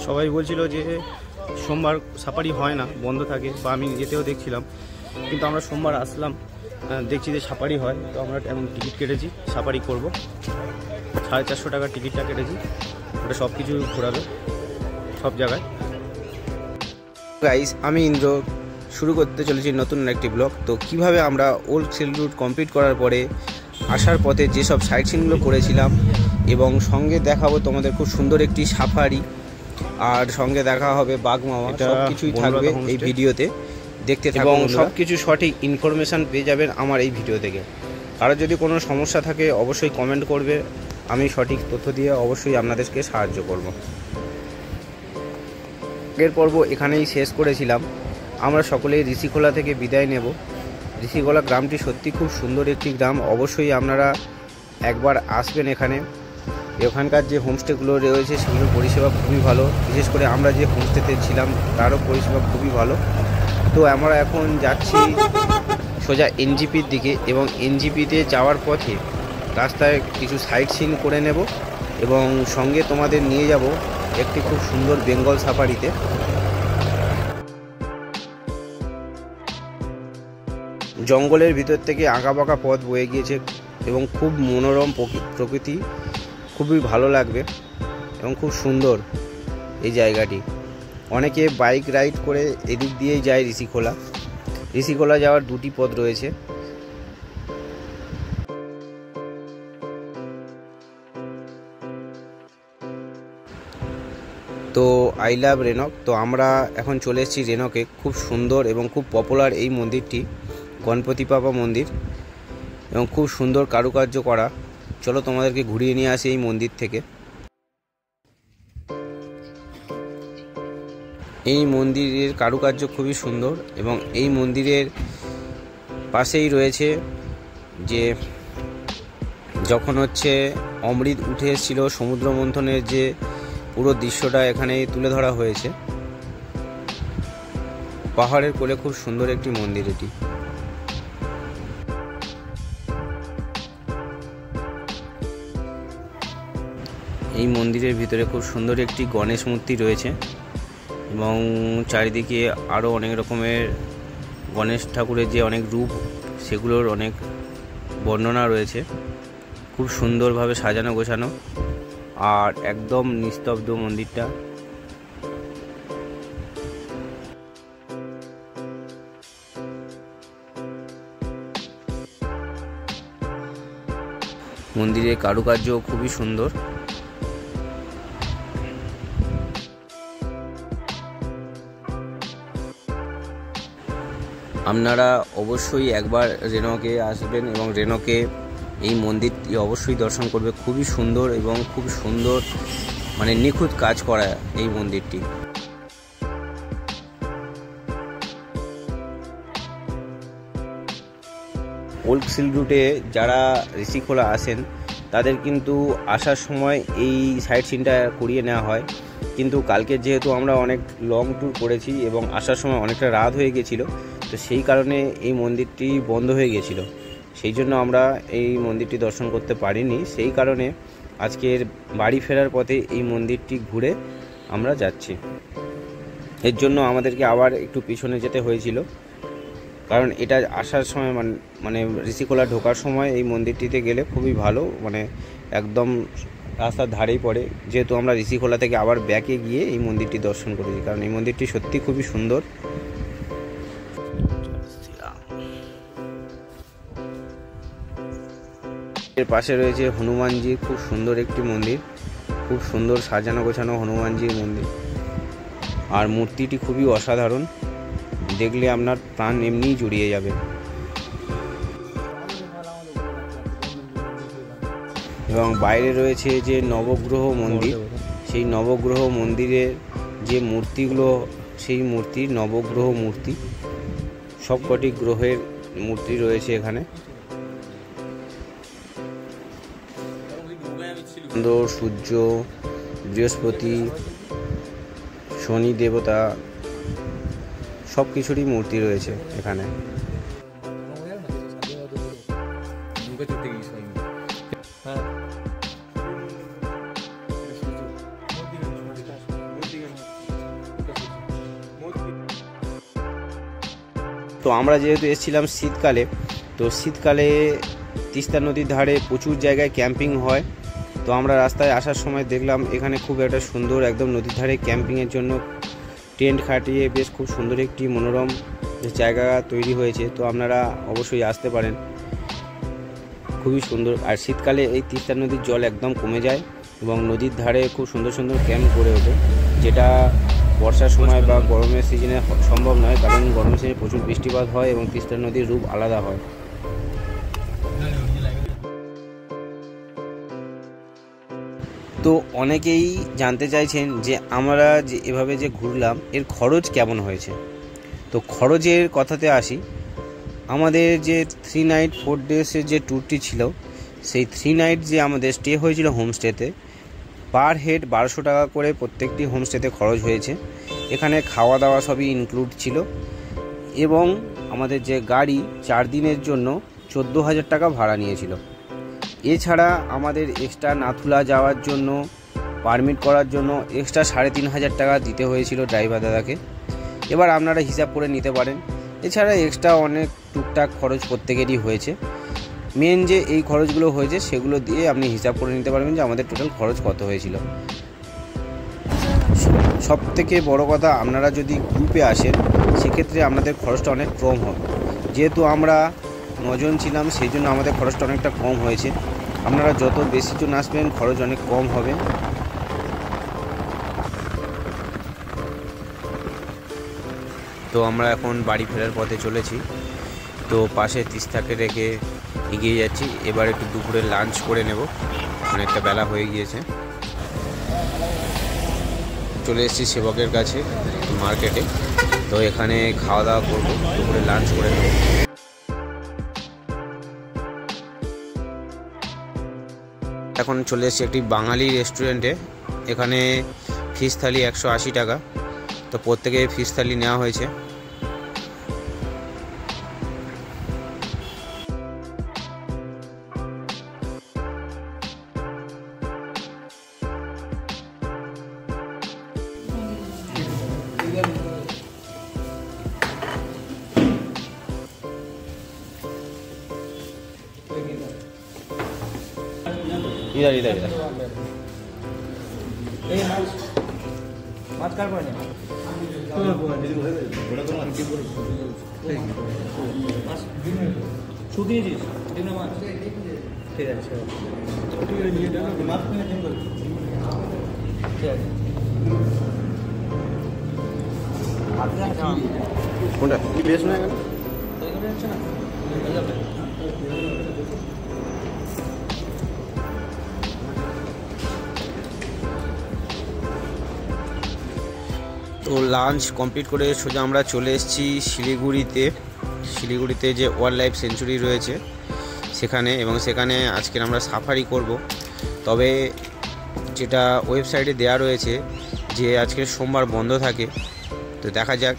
সবাই বলছিল যে সোমবার সাফারি হয় না, বন্ধ থাকে, বা আমি যেতেও দেখছিলাম, কিন্তু আমরা সোমবার আসলাম, দেখছি যে সাফারি হয়। তো আমরা এখন টিকিট কেটেছি, সাফারি করব। 450 টাকার টিকিটটা কেটেছি, ওটা সব কিছু ঘোরাবে সব জায়গায়। গাইস, আমি ইন্দ্র, শুরু করতে চলেছি নতুন একটি ব্লগ। তো কিভাবে আমরা ওল্ড সিল্ক রুট কমপ্লিট করার পরে আসার পথে যেসব সাইট সিনগুলো করেছিলাম, এবং সঙ্গে দেখাবো তোমাদের খুব সুন্দর একটি সাফারি, আর সঙ্গে দেখা হবে বাঘমামা। সব কিছুই থাকবে এই ভিডিওতে, দেখতে থাকুন এবং সব কিছু সঠিক ইনফরমেশান পেয়ে যাবেন আমার এই ভিডিও থেকে। কারো যদি কোনো সমস্যা থাকে অবশ্যই কমেন্ট করবে, আমি সঠিক তথ্য দিয়ে অবশ্যই আপনাদেরকে সাহায্য করব। আগের পর্ব এখানেই শেষ করেছিলাম। আমরা সকলেই ঋষিখোলা থেকে বিদায় নেব। ঋষিখোলা গ্রামটি সত্যি খুব সুন্দর একটি গ্রাম, অবশ্যই আপনারা একবার আসবেন এখানে। এখানকার যে হোমস্টেগুলো রয়েছে সেগুলোর পরিষেবা খুবই ভালো, বিশেষ করে আমরা যে হোমস্টেতে ছিলাম তারও পরিষেবা খুবই ভালো। তো আমরা এখন যাচ্ছি সোজা এনজিপির দিকে, এবং এনজিপিতে যাওয়ার পথে রাস্তায় কিছু সাইট সিন করে নেব, এবং সঙ্গে তোমাদের নিয়ে যাব একটি খুব সুন্দর বেঙ্গল সাফারিতে। জঙ্গলের ভিতর থেকে আঁকাবাঁকা পথ বয়ে গিয়েছে, এবং খুব মনোরম প্রকৃতি, খুবই ভালো লাগবে এবং খুব সুন্দর এই জায়গাটি। অনেকে বাইক রাইড করে এদিক দিয়েই যায় ঋষিখোলা। ঋষিখোলা যাওয়ার দুটি পথ রয়েছে। তো আই লাভ রেনক। তো আমরা এখন চলে এসেছি রেনকে। খুব সুন্দর এবং খুব পপুলার এই মন্দিরটি, গণপতি বাবা মন্দির, এবং খুব সুন্দর কারুকার্য করা। চলো তোমাদেরকে ঘুরিয়ে নিয়ে আসি এই মন্দির থেকে। এই মন্দিরের কারুকার্য খুবই সুন্দর, এবং এই মন্দিরের পাশেই রয়েছে যে যখন অমৃত উঠে এসেছিল সমুদ্র মন্থনের যে পুরো দৃশ্যটা এখানে তুলে ধরা হয়েছে। পাহাড়ের কোলে খুব সুন্দর একটি মন্দির এটি। এই মন্দিরের ভিতরে খুব সুন্দর একটি গণেশ মূর্তি রয়েছে, এবং চারিদিকে আরও অনেক রকমের গণেশ ঠাকুরের যে অনেক রূপ সেগুলোর অনেক বর্ণনা রয়েছে। খুব সুন্দরভাবে সাজানো গোছানো, আর একদম নিস্তব্ধ মন্দিরটা। মন্দিরের কারুকার্য খুবই সুন্দর। আপনারা অবশ্যই একবার রেনকে আসবেন, এবং রেনকে এই মন্দিরটি অবশ্যই দর্শন করবে। খুবই সুন্দর এবং খুব সুন্দর, মানে নিখুঁত কাজ করা এই মন্দিরটি। ওল্ড সিল্ক রুটে যারা ঋষিখোলা আসেন তাদের কিন্তু আসার সময় এই সাইট সিনটা করিয়ে নেওয়া হয়, কিন্তু কালকে যেহেতু আমরা অনেক লং ট্যুর করেছি এবং আসার সময় অনেকটা রাত হয়ে গেছিলো, তো সেই কারণে এই মন্দিরটি বন্ধ হয়ে গেছিলো। সেই জন্য আমরা এই মন্দিরটি দর্শন করতে পারিনি। সেই কারণে আজকের বাড়ি ফেরার পথে এই মন্দিরটি ঘুরে আমরা যাচ্ছি। এর জন্য আমাদেরকে আবার একটু পিছনে যেতে হয়েছিল, কারণ এটা আসার সময় মানে ঋষিখোলা ঢোকার সময় এই মন্দিরটিতে গেলে খুবই ভালো, মানে একদম রাস্তার ধারেই পড়ে। যেহেতু আমরা ঋষিখোলা থেকে আবার ব্যাকে গিয়ে এই মন্দিরটি দর্শন করেছি, কারণ এই মন্দিরটি সত্যি খুবই সুন্দর। এর পাশে রয়েছে হনুমানজির খুব সুন্দর একটি মন্দির, খুব সুন্দর সাজানো গোছানো হনুমানজির মন্দির, আর মূর্তিটি খুবই অসাধারণ, দেখলে আপনার প্রাণ এমনিই জুড়িয়ে যাবে। এবং বাইরে রয়েছে যে নবগ্রহ মন্দির, সেই নবগ্রহ মন্দিরের যে মূর্তিগুলো, সেই মূর্তি নবগ্রহ মূর্তি, সবকটি গ্রহের মূর্তি রয়েছে এখানে। চন্দ্র, সূর্য, বৃহস্পতি, শনি দেবতা, সব কিছুরই মূর্তি রয়েছে এখানে। তো আমরা যেহেতু এসেছিলাম শীতকালে, তো শীতকালে তিস্তা নদীর ধারে প্রচুর জায়গায় ক্যাম্পিং হয়। তো আমরা রাস্তায় আসার সময় দেখলাম এখানে খুব একটা সুন্দর একদম নদীর ধারে ক্যাম্পিংয়ের জন্য টেন্ট খাটিয়ে বেশ খুব সুন্দর একটি মনোরম জায়গা তৈরি হয়েছে। তো আপনারা অবশ্যই আসতে পারেন, খুবই সুন্দর। আর শীতকালে এই তিস্তা নদীর জল একদম কমে যায় এবং নদীর ধারে খুব সুন্দর সুন্দর ক্যাম্প গড়ে ওঠে, যেটা বর্ষার সময় বা গরমের সিজনে সম্ভব নয়, কারণ গরমের সিজনে প্রচুর বৃষ্টিপাত হয় এবং তিস্তা নদীর রূপ আলাদা হয়। তো অনেকেই জানতে চাইছেন যে আমরা যে এভাবে যে ঘুরলাম এর খরচ কেমন হয়েছে। তো খরচের কথাতে আসি, আমাদের যে 3 নাইট 4 ডেজের যে ট্যুরটি ছিল, সেই 3 নাইট যে আমাদের স্টে হয়েছিল হোমস্টেতে, পার হেড 1200 টাকা করে প্রত্যেকটি হোমস্টেতে খরচ হয়েছে। এখানে খাওয়া দাওয়া সবই ইনক্লুড ছিল এবং আমাদের যে গাড়ি 4 দিনের জন্য 14,000 টাকা ভাড়া নিয়েছিল। এছাড়া আমাদের এক্সট্রা নাথুলা যাওয়ার জন্য পারমিট করার জন্য এক্সট্রা 3,500 টাকা দিতে হয়েছিল ড্রাইভার দাদাকে। এবার আপনারা হিসাব করে নিতে পারেন। এছাড়া এক্সট্রা অনেক টুকটাক খরচ প্রত্যেকেরই হয়েছে। মেন যে এই খরচগুলো হয়েছে সেগুলো দিয়ে আপনি হিসাব করে নিতে পারবেন যে আমাদের টোটাল খরচ কত হয়েছিল। সবথেকে বড় কথা, আপনারা যদি গ্রুপে আসেন সেক্ষেত্রে আপনাদের খরচটা অনেক কম হবে। যেহেতু আমরা 9 জন ছিলাম, সেই জন্য আমাদের খরচটা অনেকটা কম হয়েছে। আপনারা যত বেশি জন আসবেন খরচ অনেক কম হবে। তো আমরা এখন বাড়ি ফেরার পথে চলেছি। তো পাশে তিস্তাকে রেখে এগিয়ে যাচ্ছি। এবার একটু দুপুরে লাঞ্চ করে নেব, অনেকটা বেলা হয়ে গিয়েছে। চলে এসেছি সেবকের কাছে মার্কেটে। তো এখানে খাওয়া দাওয়া করবো, দুপুরে লাঞ্চ করে নেব। এখন চলে এসেছি একটি বাঙালি রেস্টুরেন্টে। এখানে ফিশ থালি 180 টাকা। তো প্রত্যেকে ফিশ থালি নেওয়া হয়েছে। इधर इधर इधर তো লাঞ্চ কমপ্লিট করে সোজা আমরা চলে এসেছি শিলিগুড়িতে যে ওয়াইল্ড লাইফ সেঞ্চুরি রয়েছে সেখানে, এবং সেখানে আজকের আমরা সাফারি করব। তবে যেটা ওয়েবসাইটে দেয়া রয়েছে যে আজকের সোমবার বন্ধ থাকে, তো দেখা যাক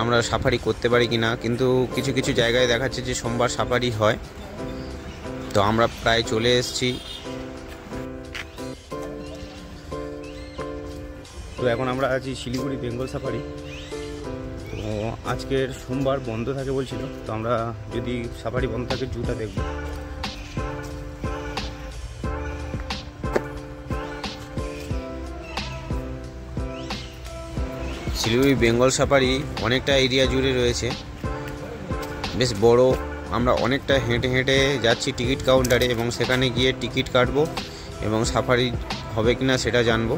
আমরা সাফারি করতে পারি কি না। কিন্তু কিছু কিছু জায়গায় দেখাচ্ছে যে সোমবার সাফারি হয়। তো আমরা প্রায় চলে এসেছি। তো এখন আমরা আছি শিলিগুড়ি বেঙ্গল সাফারি। তো আজকের সোমবার বন্ধ থাকে বলছিল, তো আমরা যদি সাফারি বন্ধ থাকে জুটা দেখব। শিলিগুড়ি বেঙ্গল সাফারি অনেকটা এরিয়া জুড়ে রয়েছে, বেশ বড়। আমরা অনেকটা হেঁটে হেঁটে যাচ্ছি টিকিট কাউন্টারে, এবং সেখানে গিয়ে টিকিট কাটবো এবং সাফারি হবে কিনা সেটা জানবো।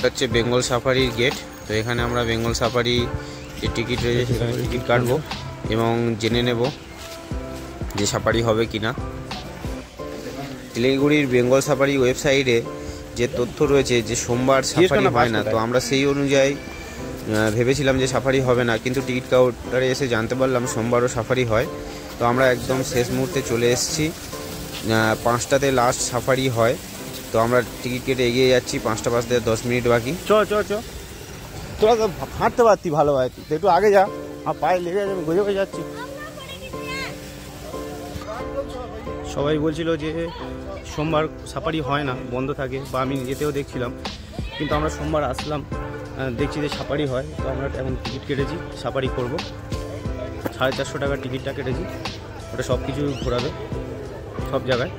হচ্ছে বেঙ্গল সাফারির গেট। তো এখানে আমরা বেঙ্গল সাফারি যে টিকিট রয়েছে সেখানে টিকিট কাটবো এবং জেনে নেব যে সাফারি হবে কিনা। শিলিগুড়ির বেঙ্গল সাফারি ওয়েবসাইটে যে তথ্য রয়েছে যে সোমবার সাফারি হয় না, তো আমরা সেই অনুযায়ী ভেবেছিলাম যে সাফারি হবে না, কিন্তু টিকিট কাউন্টারে এসে জানতে পারলাম সোমবারও সাফারি হয়। তো আমরা একদম শেষ মুহূর্তে চলে এসেছি। 5টাতে লাস্ট সাফারি হয়। তো আমরা টিকিট কেটে এগিয়ে যাচ্ছি, 5টা বাজতে 10 মিনিট বাকি। চ তোরা তো হাঁটতে পারতি ভালো হয়, তুই একটু আগে যা, আমার পায়ে লেগে যাবে, গজে যাচ্ছি। সবাই বলছিল যে সোমবার সাফারি হয় না, বন্ধ থাকে, বা আমি যেতেও দেখছিলাম, কিন্তু আমরা সোমবার আসলাম, দেখছি যে সাফারি হয়। তো আমরা এখন টিকিট কেটেছি, সাফারি করব। 450 টাকার টিকিটটা কেটেছি, ওটা সব কিছু ঘোরাবে সব জায়গায়।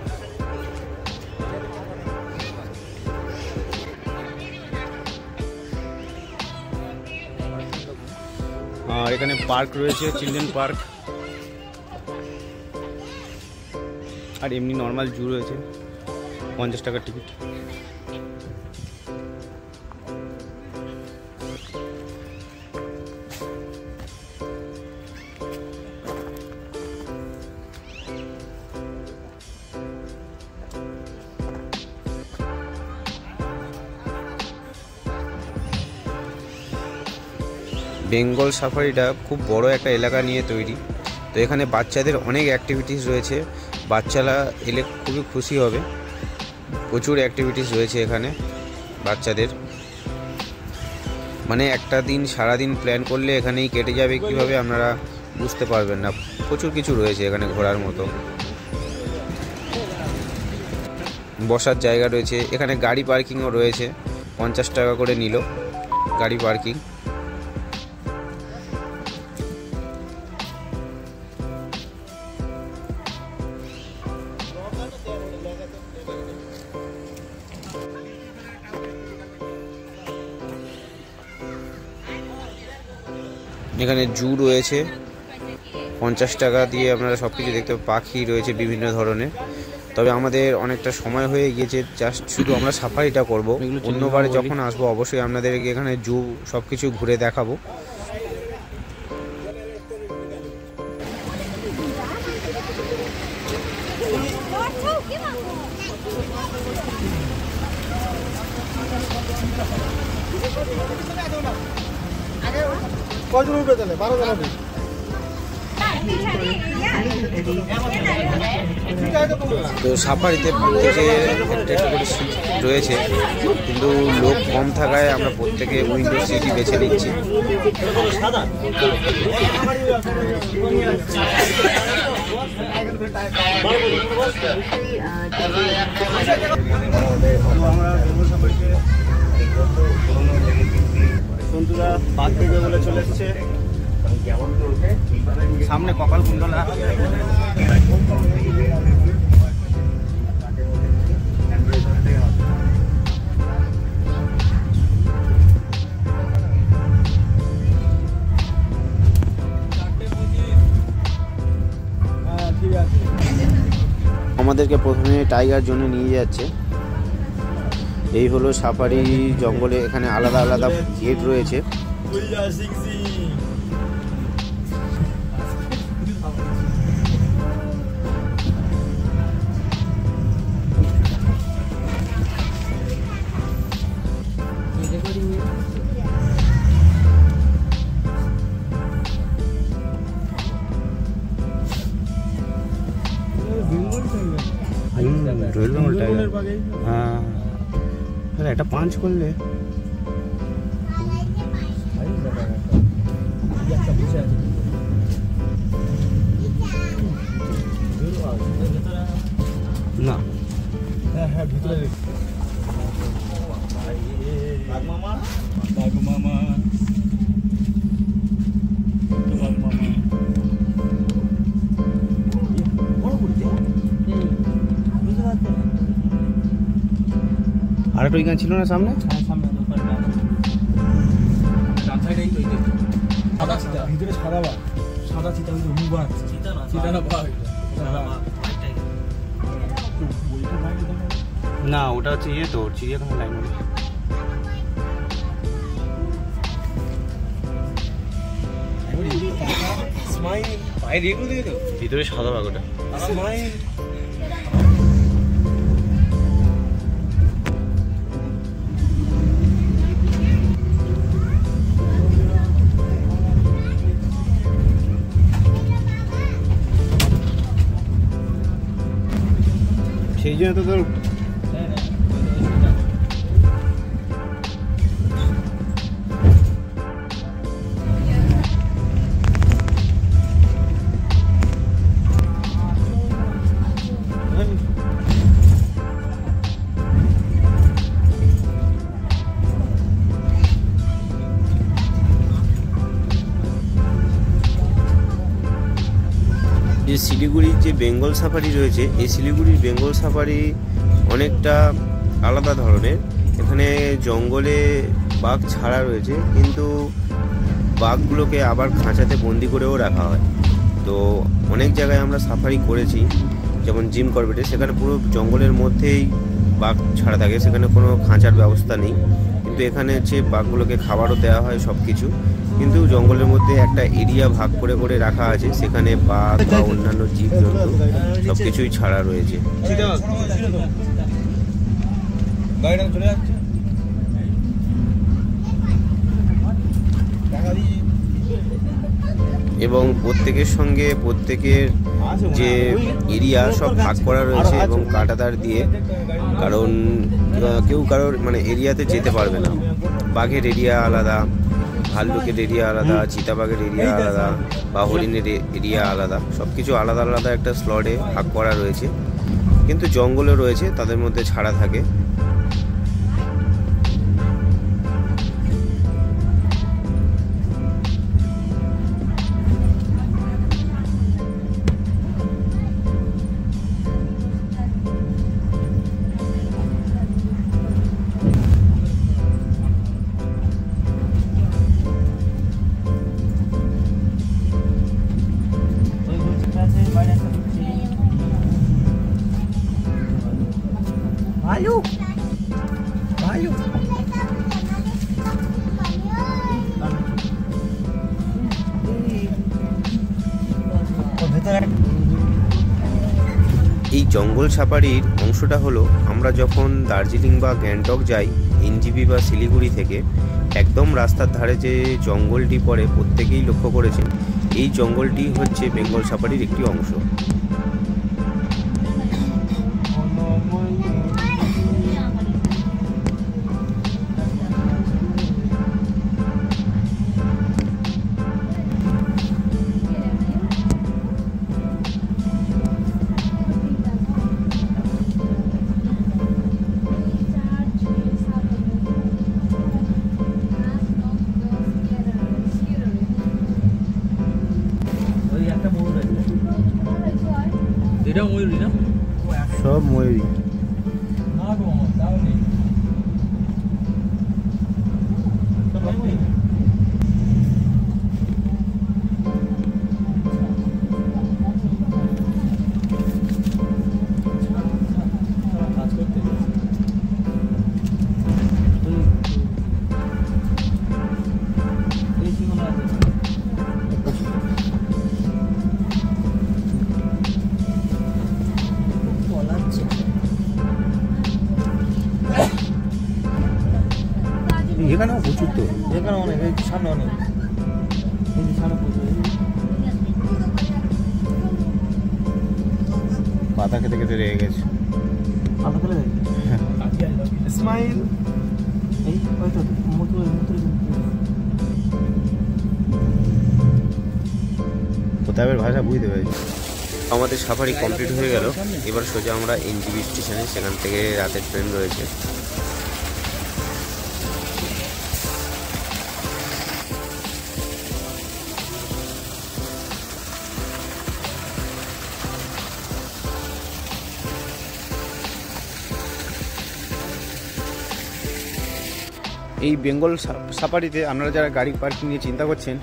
আর এখানে পার্ক রয়েছে, চিলড্রেন পার্ক, আর এমনি নর্মাল জু রয়েছে, 50 টাকার টিকিট। বেঙ্গল সাফারিটা খুব বড় একটা এলাকা নিয়ে তৈরি, তো এখানে বাচ্চাদের অনেক অ্যাক্টিভিটিস রয়েছে, বাচ্চারা এলে খুবই খুশি হবে। প্রচুর অ্যাক্টিভিটিস রয়েছে এখানে বাচ্চাদের, মানে একটা দিন সারাদিন প্ল্যান করলে এখানেই কেটে যাবে কীভাবে আপনারা বুঝতে পারবেন না। প্রচুর কিছু রয়েছে এখানে ঘোরার মতো, বসার জায়গা রয়েছে, এখানে গাড়ি পার্কিংও রয়েছে, 50 টাকা করে নিল গাড়ি পার্কিং। এখানে জু রয়েছে, 50 টাকা দিয়ে আপনারা সব কিছু দেখতে, পাখি রয়েছে বিভিন্ন ধরনের। তবে আমাদের অনেকটা সময় হয়ে গিয়েছে, জাস্ট শুধু আমরা সাফারিটা করব। অন্যবারে যখন আসবো অবশ্যই আপনাদেরকে এখানে জু সব কিছু ঘুরে দেখাবো। কয়জন উঠবে তাহলে? 12 জন হবে। তো সাফারিতে প্রত্যেকে একটা একটা করে সিট রয়েছে, কিন্তু লোক কম থাকায় আমরা প্রত্যেকে উইন্ডো সিটই বেছে নিচ্ছি। সন্তুরা বাদ থেকে বলে চলে এসেছে সামনে কপাল কুণ্ডলা। আমাদেরকে প্রথমে টাইগার জোনে নিয়ে যাচ্ছে। এই হলো সাফারি জঙ্গলে, এখানে আলাদা আলাদা গেট রয়েছে। রয়্যাল বেঙ্গল টাইগার, হ্যাঁ একটা পাঞ্চ করলে না। হ্যাঁ হ্যাঁ ভিতরে মামা মামা আর একটা ওইখানে ছিল না সামনে, ভিতরে সাদা বা সাদা চিতা, চিতা না পাওয়া না ওটা হচ্ছে ইয়ে তো চিড়িয়াখানা লাইন। ভিতরে সাদা বাঘ ওটা। সেই জন্য তো তোর যে শিলিগুড়ির যে বেঙ্গল সাফারি রয়েছে, এই শিলিগুড়ির বেঙ্গল সাফারি অনেকটা আলাদা ধরনের। এখানে জঙ্গলে বাঘ ছাড়া রয়েছে, কিন্তু বাঘগুলোকে আবার খাঁচাতে বন্দি করেও রাখা হয়। তো অনেক জায়গায় আমরা সাফারি করেছি, যেমন জিম করবেটে, সেখানে পুরো জঙ্গলের মধ্যেই বাঘ ছাড়া থাকে, সেখানে কোনো খাঁচার ব্যবস্থা নেই। কিন্তু এখানে হচ্ছে বাঘগুলোকে খাবারও দেওয়া হয় সব কিছু, কিন্তু জঙ্গলের মধ্যে একটা এরিয়া ভাগ করে করে রাখা আছে, সেখানে বাঘ বা অন্যান্য জীবজন্তু সব কিছুই ছাড়া রয়েছে। এবং প্রত্যেকের সঙ্গে প্রত্যেকের যে এরিয়া সব ভাগ করা রয়েছে এবং কাঁটাতার দিয়ে, কারণ কেউ কারোর মানে এরিয়াতে যেতে পারবে না। বাঘের এরিয়া আলাদা, ভাল্লুকের এরিয়া আলাদা, চিতাবাঘের এরিয়া আলাদা, বা হরিণের এরিয়া আলাদা, সব কিছু আলাদা আলাদা একটা স্লটে ভাগ করা রয়েছে। কিন্তু জঙ্গলও রয়েছে, তাদের মধ্যে ছাড়া থাকে। এই জঙ্গল সাফারির অংশটা হলো, আমরা যখন দার্জিলিং বা গ্যাংটক যাই এনজিপি বা শিলিগুড়ি থেকে, একদম রাস্তার ধারে যে জঙ্গলটি পড়ে প্রত্যেকেই লক্ষ্য করেছেন, এই জঙ্গলটি হচ্ছে বেঙ্গল সাফারির একটি অংশ। এটা ময়ূরী না, সব ময়ূরী। না গো তাও নেই। কাজ করতে এই সিঙ্গল আছে। এখানেও প্রচুর, তো এখানে অনেক, এই সামনে অনেক, এই যে সামনে প্রচুর। পাতা খেতে খেতে রেগে গেছে। পাতা ফেলে দেয় স্মাইল। এই হয়তো কোথায় ভাষা বুঝতে পেরেছি। আমাদের সাফারি কমপ্লিট হয়ে গেল। এবার সোজা আমরা এনজিবি স্টেশনে, সেখান থেকে রাতের ট্রেন রয়েছে। এই বেঙ্গল সাফারিতে আপনারা যারা গাড়ি পার্কিং নিয়ে চিন্তা করছেন,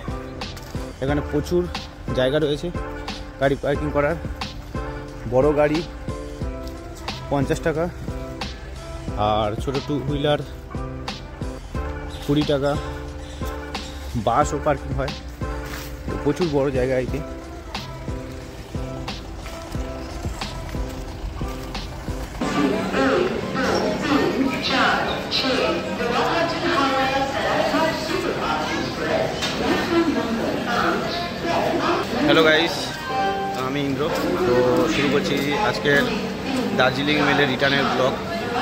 এখানে প্রচুর জায়গা রয়েছে গাড়ি পার্কিং করার। বড় গাড়ি 50 টাকা, আর ছোটো টু হুইলার 20 টাকা। বাসও পার্কিং হয়, তো প্রচুর বড় জায়গা এতে। হ্যালো গাইস, আমি ইন্দ্র। তো শুরু করছি আজকের দার্জিলিং মেলের রিটার্নের ব্লগ।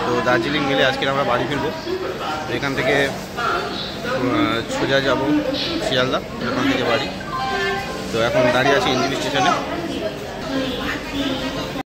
তো দার্জিলিং মেলে আজকে আমরা বাড়ি ফিরবো। এখান থেকে সোজা যাব শিয়ালদা, ওখান থেকে বাড়ি। তো এখন দাঁড়িয়ে আছি এনজিবি স্টেশনে।